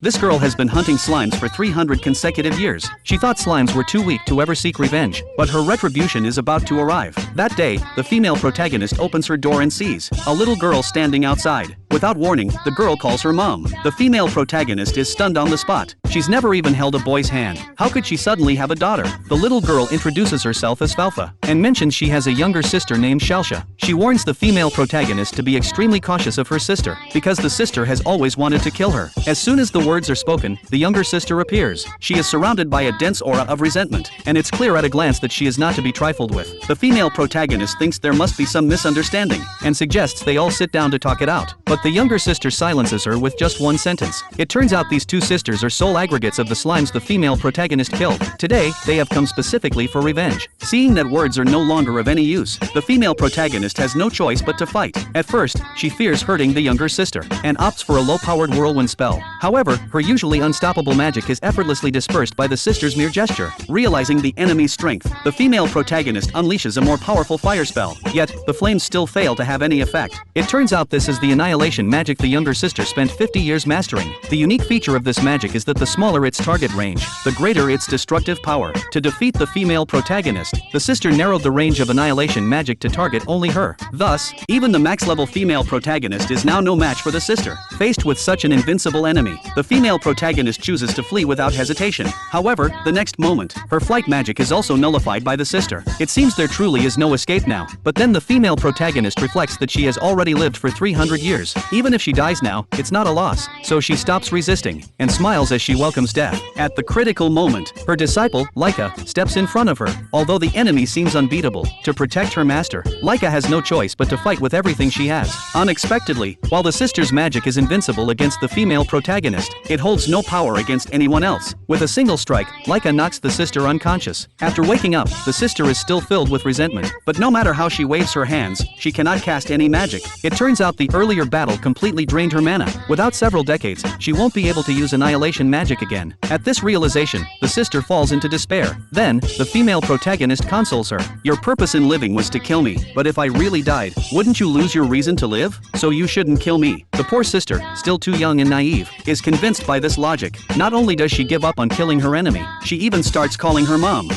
This girl has been hunting slimes for 300 consecutive years. She thought slimes were too weak to ever seek revenge, but her retribution is about to arrive. That day, the female protagonist opens her door and sees a little girl standing outside. Without warning, the girl calls her mom. The female protagonist is stunned on the spot. She's never even held a boy's hand. How could she suddenly have a daughter? The little girl introduces herself as Falfa and mentions she has a younger sister named Shelsha. She warns the female protagonist to be extremely cautious of her sister because the sister has always wanted to kill her. As soon as the words are spoken, the younger sister appears. She is surrounded by a dense aura of resentment, and it's clear at a glance that she is not to be trifled with. The female protagonist thinks there must be some misunderstanding and suggests they all sit down to talk it out. But the younger sister silences her with just one sentence. It turns out these two sisters are soul aggregates of the slimes the female protagonist killed. Today, they have come specifically for revenge. Seeing that words are no longer of any use, the female protagonist has no choice but to fight. At first, she fears hurting the younger sister and opts for a low-powered whirlwind spell. However, her usually unstoppable magic is effortlessly dispersed by the sister's mere gesture. Realizing the enemy's strength, the female protagonist unleashes a more powerful fire spell. Yet, the flames still fail to have any effect. It turns out this is the annihilation magic the younger sister spent 50 years mastering. The unique feature of this magic is that the smaller its target range, the greater its destructive power. To defeat the female protagonist, the sister narrowed the range of annihilation magic to target only her. Thus, even the max-level female protagonist is now no match for the sister. Faced with such an invincible enemy, the female protagonist chooses to flee without hesitation. However, the next moment, her flight magic is also nullified by the sister. It seems there truly is no escape now. But then the female protagonist reflects that she has already lived for 300 years. Even if she dies now, it's not a loss. So she stops resisting and smiles as she welcomes death. At the critical moment, her disciple, Laika, steps in front of her. Although the enemy seems unbeatable, to protect her master, Laika has no choice but to fight with everything she has. Unexpectedly, while the sister's magic is invincible against the female protagonist, it holds no power against anyone else. With a single strike, Laika knocks the sister unconscious. After waking up, the sister is still filled with resentment, but no matter how she waves her hands, she cannot cast any magic. It turns out the earlier battle completely drained her mana. Without several decades, she won't be able to use annihilation magic again. At this realization, the sister falls into despair. Then, the female protagonist consoles her. Your purpose in living was to kill me, but if I really died, wouldn't you lose your reason to live? So you shouldn't kill me. The poor sister, still too young and naive, is convinced by this logic. Not only does she give up on killing her enemy, she even starts calling her mom.